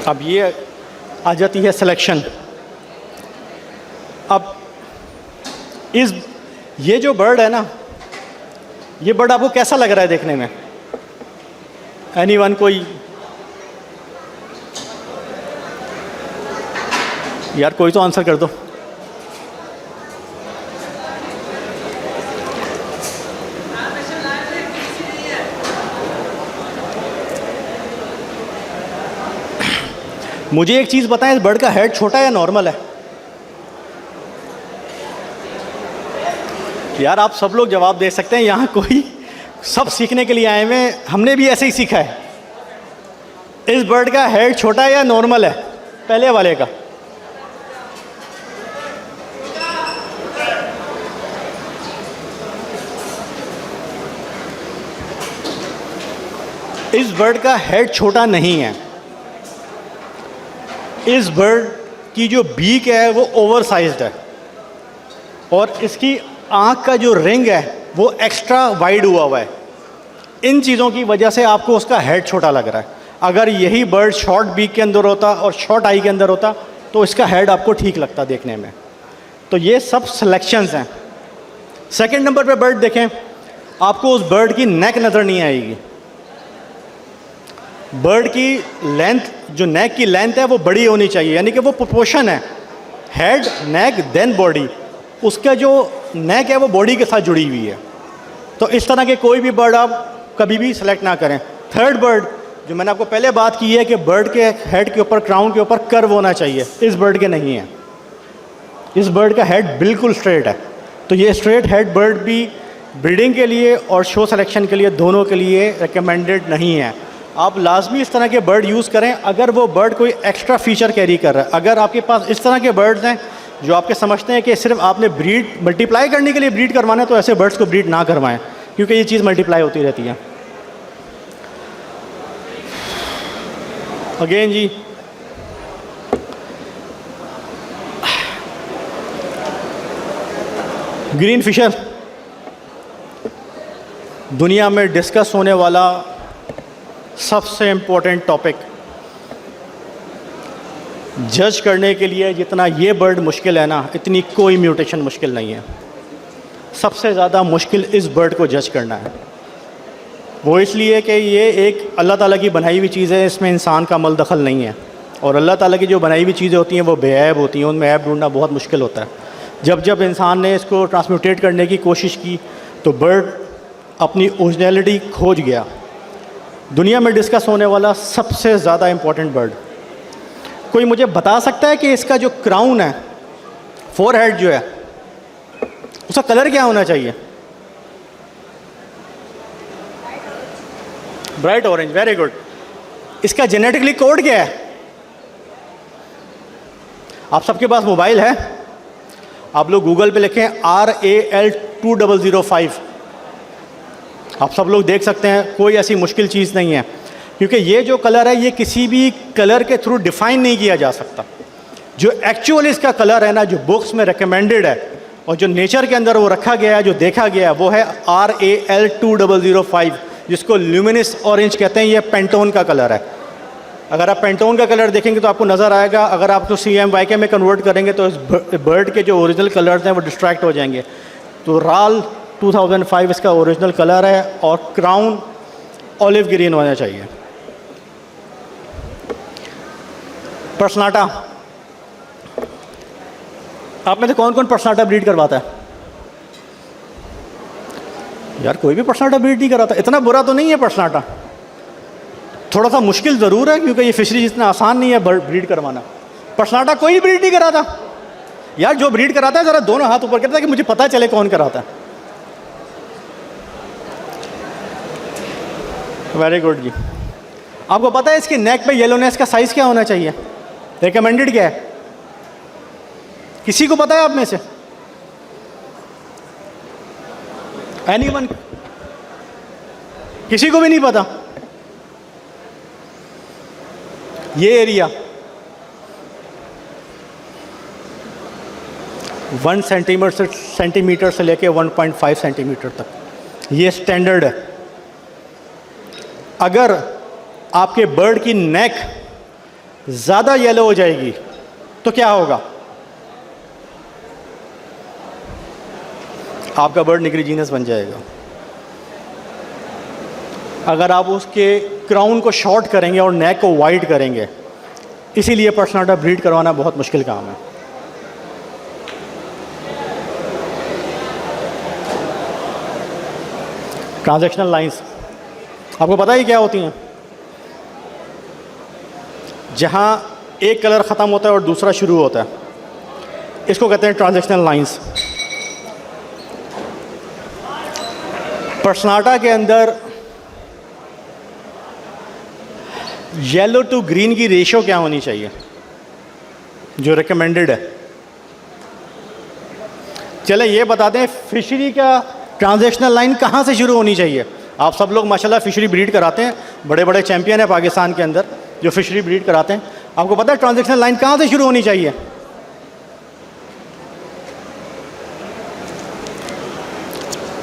अब ये आ जाती है सिलेक्शन। अब ये जो बर्ड है ना, ये बर्ड आपको कैसा लग रहा है देखने में? एनीवन? कोई यार कोई तो आंसर कर दो। मुझे एक चीज़ बताएं, इस बर्ड का हेड छोटा या नॉर्मल है? यार आप सब लोग जवाब दे सकते हैं, यहाँ कोई, सब सीखने के लिए आए हुए हैं, हमने भी ऐसे ही सीखा है। इस बर्ड का हेड छोटा है या नॉर्मल है? पहले वाले का। इस बर्ड का हेड छोटा नहीं है। इस बर्ड की जो बीक है वो ओवर साइज्ड है और इसकी आँख का जो रिंग है वो एक्स्ट्रा वाइड हुआ है। इन चीज़ों की वजह से आपको उसका हेड छोटा लग रहा है। अगर यही बर्ड शॉर्ट बीक के अंदर होता और शॉर्ट आई के अंदर होता तो इसका हेड आपको ठीक लगता देखने में। तो ये सब सिलेक्शंस हैं। सेकंड नंबर पे बर्ड देखें, आपको उस बर्ड की नेक नज़र नहीं आएगी। बर्ड की लेंथ, जो नेक की लेंथ है वो बड़ी होनी चाहिए, यानी कि वो प्रोपोर्शन है हेड, नेक, देन बॉडी। उसका जो नेक है वो बॉडी के साथ जुड़ी हुई है। तो इस तरह के कोई भी बर्ड आप कभी भी सेलेक्ट ना करें। थर्ड बर्ड, जो मैंने आपको पहले बात की है कि बर्ड के हेड के ऊपर, क्राउन के ऊपर कर्व होना चाहिए, इस बर्ड के नहीं है। इस बर्ड का हेड बिल्कुल स्ट्रेट है। तो ये स्ट्रेट हेड बर्ड भी ब्रीडिंग के लिए और शो सिलेक्शन के लिए, दोनों के लिए रिकमेंडेड नहीं है। आप लाजमी इस तरह के बर्ड यूज़ करें अगर वो बर्ड कोई एक्स्ट्रा फीचर कैरी कर रहा है। अगर आपके पास इस तरह के बर्ड्स हैं जो आपके समझते हैं कि सिर्फ आपने ब्रीड मल्टीप्लाई करने के लिए ब्रीड करवाना है, तो ऐसे बर्ड्स को ब्रीड ना करवाएं, क्योंकि ये चीज़ मल्टीप्लाई होती रहती है। अगेन जी, ग्रीन फिशर दुनिया में डिस्कस होने वाला सबसे इम्पोर्टेंट टॉपिक। जज करने के लिए जितना ये बर्ड मुश्किल है ना, इतनी कोई म्यूटेशन मुश्किल नहीं है। सबसे ज़्यादा मुश्किल इस बर्ड को जज करना है। वो इसलिए कि ये एक अल्लाह ताला की बनाई हुई चीज़ है, इसमें इंसान का मल दखल नहीं है। और अल्लाह ताला की जो बनाई हुई चीज़ें होती हैं वो बेऐब होती हैं, उनमें ऐब ढूंढना बहुत मुश्किल होता है। जब जब इंसान ने इसको ट्रांसम्यूटेट करने की कोशिश की तो बर्ड अपनी ओरिजिनलिटी खोज गया। दुनिया में डिस्कस होने वाला सबसे ज़्यादा इम्पोर्टेंट बर्ड। कोई मुझे बता सकता है कि इसका जो क्राउन है, फोरहेड जो है, उसका कलर क्या होना चाहिए? Bright orange, very good. इसका जेनेटिकली कोड क्या है? आप सबके पास मोबाइल है, आप लोग गूगल पे लिखें RAL2005, आप सब लोग देख सकते हैं। कोई ऐसी मुश्किल चीज़ नहीं है, क्योंकि ये जो कलर है ये किसी भी कलर के थ्रू डिफ़ाइन नहीं किया जा सकता। जो एक्चुअल इसका कलर है ना, जो बुक्स में रिकमेंडेड है और जो नेचर के अंदर वो रखा गया है, जो देखा गया है, वो है RAL2005, जिसको ल्यूमिनस ऑरेंज कहते हैं। ये पेंटोन का कलर है। अगर आप पेंटोन का कलर देखेंगे तो आपको नज़र आएगा। अगर आप उसको CMYK में कन्वर्ट करेंगे तो इस बर्ड के जो ओरिजिनल कलर्स हैं वो डिस्ट्रैक्ट हो जाएंगे। तो RAL 2005 इसका ओरिजिनल कलर है और क्राउन ऑलिव ग्रीन होना चाहिए। पर्सनाटा, आप में से कौन कौन पर्सनाटा ब्रीड करवाता है? यार कोई भी पर्सनाटा ब्रीड नहीं कराता। इतना बुरा तो नहीं है पर्सनाटा, थोड़ा सा मुश्किल ज़रूर है, क्योंकि ये फिशरीज इतना आसान नहीं है ब्रीड करवाना। पर्सनाटा कोई ब्रीड नहीं कराता। यार जो ब्रीड कराता है ज़रा दोनों हाथ ऊपर करता है कि मुझे पता चले कौन कराता है। वेरी गुड जी। आपको पता है इसके नेक पे येलोनेस का साइज़ क्या होना चाहिए? रिकमेंडेड क्या है? किसी को पता है आप में से? एनीवन? किसी को भी नहीं पता? ये एरिया 1 सेंटीमीटर से लेके 1.5 सेंटीमीटर तक, ये स्टैंडर्ड है। अगर आपके बर्ड की नेक ज़्यादा येलो हो जाएगी तो क्या होगा? आपका बर्ड निग्रिजीनस बन जाएगा। अगर आप उसके क्राउन को शॉर्ट करेंगे और नेक को वाइड करेंगे, इसीलिए पर्सनाटा ब्रीड करवाना बहुत मुश्किल काम है। ट्रांजैक्शनल लाइंस आपको पता ही क्या होती हैं? जहाँ एक कलर ख़त्म होता है और दूसरा शुरू होता है, इसको कहते हैं ट्रांजैक्शनल लाइंस। पर्सनाटा के अंदर येलो टू ग्रीन की रेशियो क्या होनी चाहिए जो रिकमेंडेड है? चले ये बताते हैं, फिशरी का ट्रांजैक्शनल लाइन कहाँ से शुरू होनी चाहिए? आप सब लोग माशाल्लाह फिशरी ब्रीड कराते हैं, बड़े बड़े चैंपियन है पाकिस्तान के अंदर जो फिशरी ब्रीड कराते हैं। आपको पता है ट्रांजैक्शनल लाइन कहाँ से शुरू होनी चाहिए?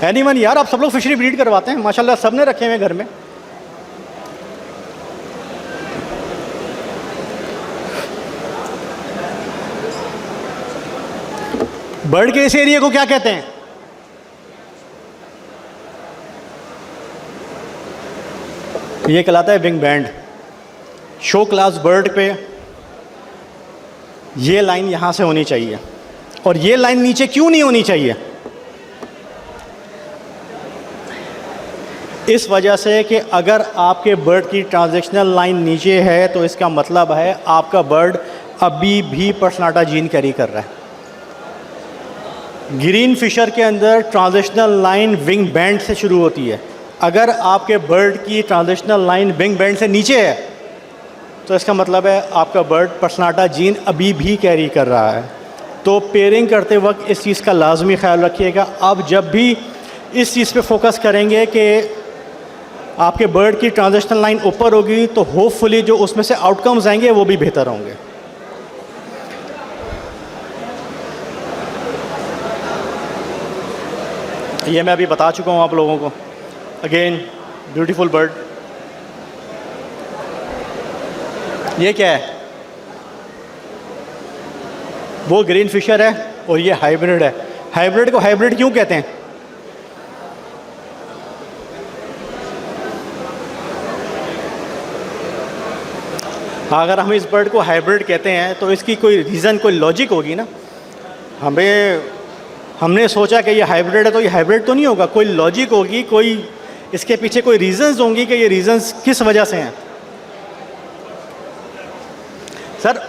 एनीवन यार, आप सब लोग फिशरी ब्रीड करवाते हैं माशाल्लाह, सब ने रखे हुए घर में। बर्ड के इस एरिया को क्या कहते हैं? ये कहलाता है wing band. Show class bird पे ये लाइन यहाँ से होनी चाहिए, और ये लाइन नीचे क्यों नहीं होनी चाहिए? इस वजह से कि अगर आपके बर्ड की ट्रांजैक्शनल लाइन नीचे है तो इसका मतलब है आपका बर्ड अभी भी पर्सनाटा जीन कैरी कर रहा है। ग्रीन फिशर के अंदर ट्रांजैक्शनल लाइन विंग बैंड से शुरू होती है। अगर आपके बर्ड की ट्रांजैक्शनल लाइन विंग बैंड से नीचे है तो इसका मतलब है आपका बर्ड पर्सनाटा जीन अभी भी कैरी कर रहा है। तो पेयरिंग करते वक्त इस चीज़ का लाजमी ख्याल रखिएगा। आप जब भी इस चीज़ पे फोकस करेंगे कि आपके बर्ड की ट्रांजैक्शनल लाइन ऊपर होगी तो होपफुली जो उसमें से आउटकम्स आएंगे वो भी बेहतर होंगे। ये मैं अभी बता चुका हूँ आप लोगों को। Again beautiful bird. ये क्या है? वो ग्रीन फिशर है और ये हाइब्रिड है। हाइब्रिड को हाइब्रिड क्यों कहते हैं? अगर हम इस बर्ड को हाइब्रिड कहते हैं तो इसकी कोई रीज़न, कोई लॉजिक होगी ना। हमने सोचा कि ये हाइब्रिड है तो ये हाइब्रिड तो नहीं होगा, कोई लॉजिक होगी, कोई इसके पीछे कोई रीज़न्स होंगी कि ये रीज़न्स किस वजह से हैं। सर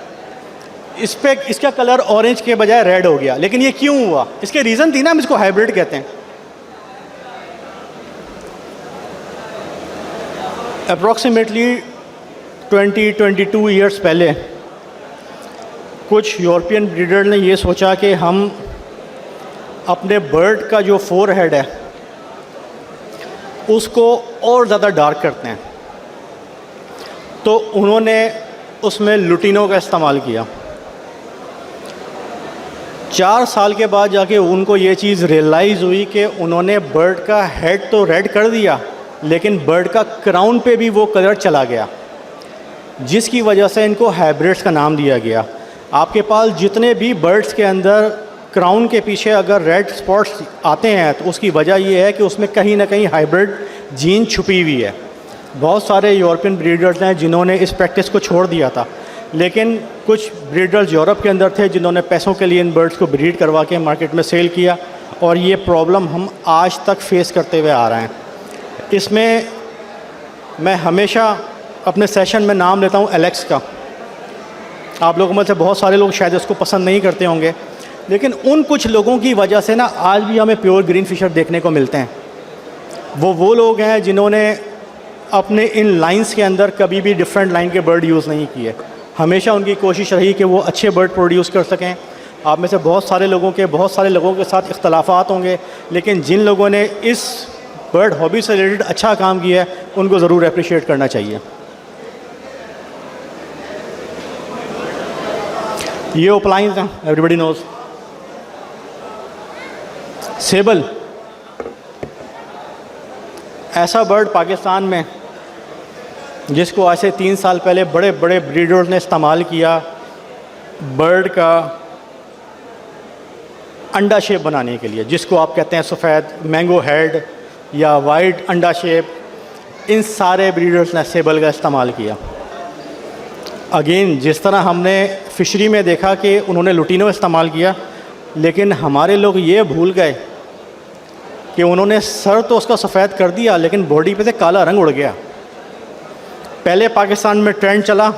इस पे इसका कलर ऑरेंज के बजाय रेड हो गया, लेकिन ये क्यों हुआ? इसके रीज़न थी ना, हम इसको हाइब्रिड कहते हैं। अप्रॉक्सीमेटली 20-22 ईयर्स पहले कुछ यूरोपियन ब्रीडर ने ये सोचा कि हम अपने बर्ड का जो फोर हेड है उसको और ज़्यादा डार्क करते हैं। तो उन्होंने उसमें लुटिनो का इस्तेमाल किया। 4 साल के बाद जाके उनको ये चीज़ रियलाइज़ हुई कि उन्होंने बर्ड का हेड तो रेड कर दिया लेकिन बर्ड का क्राउन पे भी वो कलर चला गया, जिसकी वजह से इनको हाइब्रिड्स का नाम दिया गया। आपके पास जितने भी बर्ड्स के अंदर क्राउन के पीछे अगर रेड स्पॉट्स आते हैं तो उसकी वजह यह है कि उसमें कहीं ना कहीं हाइब्रिड जीन छुपी हुई है। बहुत सारे यूरोपियन ब्रीडर्स हैं जिन्होंने इस प्रैक्टिस को छोड़ दिया था, लेकिन कुछ ब्रीडर्स यूरोप के अंदर थे जिन्होंने पैसों के लिए इन बर्ड्स को ब्रीड करवा के मार्केट में सेल किया, और ये प्रॉब्लम हम आज तक फेस करते हुए आ रहे हैं। इसमें मैं हमेशा अपने सेशन में नाम लेता हूँ एलेक्स का। आप लोगों में से बहुत सारे लोग शायद इसको पसंद नहीं करते होंगे, लेकिन उन कुछ लोगों की वजह से ना आज भी हमें प्योर ग्रीन फिशर देखने को मिलते हैं। वो लोग हैं जिन्होंने अपने इन लाइंस के अंदर कभी भी डिफरेंट लाइन के बर्ड यूज़ नहीं किए। हमेशा उनकी कोशिश रही कि वो अच्छे बर्ड प्रोड्यूस कर सकें। आप में से बहुत सारे लोगों के साथ इख्तलाफात होंगे, लेकिन जिन लोगों ने इस बर्ड हॉबी से रिलेटेड अच्छा काम किया है उनको ज़रूर अप्रिशिएट करना चाहिए। ये ओपलाइंस हैं, एवरीबडी नोज। सेबल ऐसा बर्ड पाकिस्तान में जिसको आज से 3 साल पहले बड़े बड़े ब्रीडर्स ने इस्तेमाल किया बर्ड का अंडा शेप बनाने के लिए, जिसको आप कहते हैं सफ़ेद मैंगो हेड या वाइट अंडा शेप। इन सारे ब्रीडर्स ने सेबल का इस्तेमाल किया। अगेन जिस तरह हमने फ़िशरी में देखा कि उन्होंने लुटीनो इस्तेमाल किया, लेकिन हमारे लोग ये भूल गए कि उन्होंने सर तो उसका सफ़ेद कर दिया लेकिन बॉडी पे से काला रंग उड़ गया। पहले पाकिस्तान में ट्रेंड चला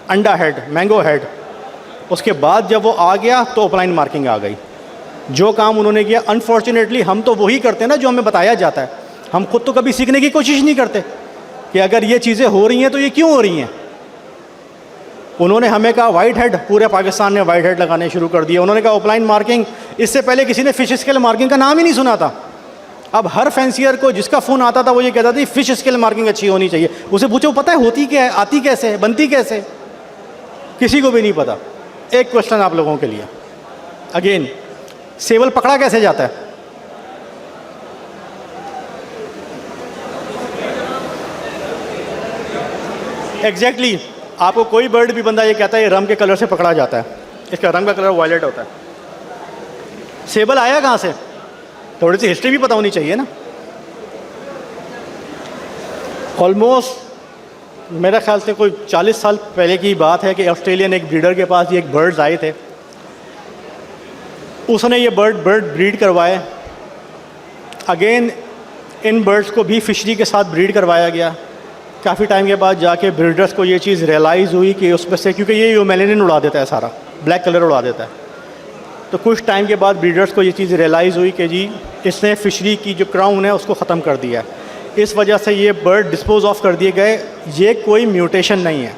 अंडा हेड मैंगो हेड, उसके बाद जब वो आ गया तो ओपलाइन मार्किंग आ गई। जो काम उन्होंने किया, अनफॉर्चुनेटली हम तो वही करते हैं ना जो हमें बताया जाता है, हम खुद तो कभी सीखने की कोशिश नहीं करते कि अगर ये चीज़ें हो रही हैं तो ये क्यों हो रही हैं। उन्होंने हमें कहा वाइट हेड, पूरे पाकिस्तान ने वाइट हेड लगाने शुरू कर दिए। उन्होंने कहा ओपलाइन मार्किंग, इससे पहले किसी ने फ़िश स्केल मार्किंग का नाम ही नहीं सुना था। अब हर फैंसियर को जिसका फ़ोन आता था वो ये कहता था फ़िश स्केल मार्किंग अच्छी होनी चाहिए। उसे पूछो पता है होती क्या है, आती कैसे है, बनती कैसे, किसी को भी नहीं पता। एक क्वेश्चन आप लोगों के लिए, अगेन सेवल पकड़ा कैसे जाता है? एग्जैक्टली आपको कोई बर्ड भी बंदा ये कहता है ये रम के कलर से पकड़ा जाता है, इसका रंग का कलर वायलेट होता है। सेबल आया कहाँ से? थोड़ी सी हिस्ट्री भी पता होनी चाहिए ना। ऑलमोस्ट मेरा ख्याल से कोई 40 साल पहले की बात है कि ऑस्ट्रेलियन एक ब्रीडर के पास ये एक बर्ड्स आए थे। उसने ये बर्ड ब्रीड करवाए। अगेन इन बर्ड्स को भी फिशरी के साथ ब्रीड करवाया गया। काफ़ी टाइम के बाद जाके ब्रीडर्स को ये चीज़ रियलाइज़ हुई कि उसमें से, क्योंकि ये मेलेनिन उड़ा देता है, सारा ब्लैक कलर उड़ा देता है, तो कुछ टाइम के बाद ब्रीडर्स को ये चीज़ रियलाइज़ हुई कि जी इसने फिशरी की जो क्राउन है उसको ख़त्म कर दिया है। इस वजह से ये बर्ड डिस्पोज ऑफ कर दिए गए। ये कोई म्यूटेशन नहीं है,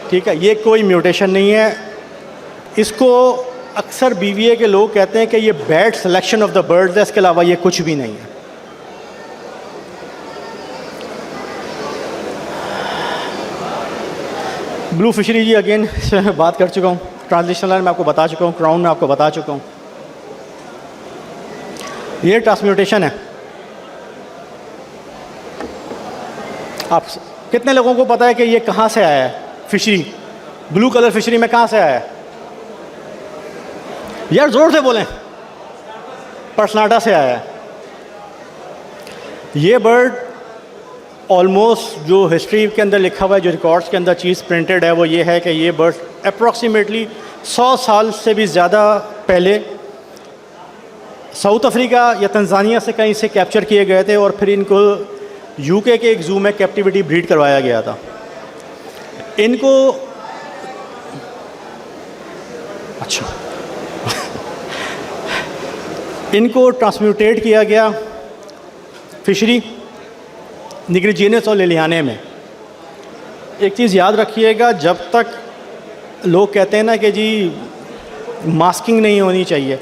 ठीक है, ये कोई म्यूटेशन नहीं है। इसको अक्सर बीवीए के लोग कहते हैं कि ये bad selection of the birds है, इसके अलावा ये कुछ भी नहीं है। ब्लू फिशरी जी अगेन मैं बात कर चुका हूँ, ट्रांजिशनल में आपको बता चुका हूँ, क्राउन में आपको बता चुका हूँ। ये ट्रांसम्यूटेशन है। आप कितने लोगों को पता है कि ये कहाँ से आया है? फिशरी ब्लू कलर फिशरी में कहाँ से आया है यार? जोर से बोलें। पर्सनाटा से आया है। ये बर्ड ऑलमोस्ट जो हिस्ट्री के अंदर लिखा हुआ है, जो रिकॉर्ड्स के अंदर चीज़ प्रिंटेड है, वो ये है कि ये बर्ड अप्रॉक्सीमेटली 100 साल से भी ज़्यादा पहले साउथ अफ्रीका या तंजानिया से कहीं से कैप्चर किए गए थे और फिर इनको यूके के एक जू में कैप्टिविटी ब्रीड करवाया गया था। इनको अच्छा इनको ट्रांसम्यूटेट किया गया फिशरी निग्रिजीनस और लिलियाने में। एक चीज़ याद रखिएगा, जब तक लोग कहते हैं ना कि जी मास्किंग नहीं होनी चाहिए,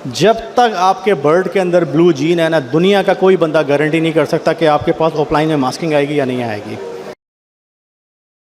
जब तक आपके बर्ड के अंदर ब्लू जीन है ना, दुनिया का कोई बंदा गारंटी नहीं कर सकता कि आपके पास ऑफलाइन में मास्किंग आएगी या नहीं आएगी।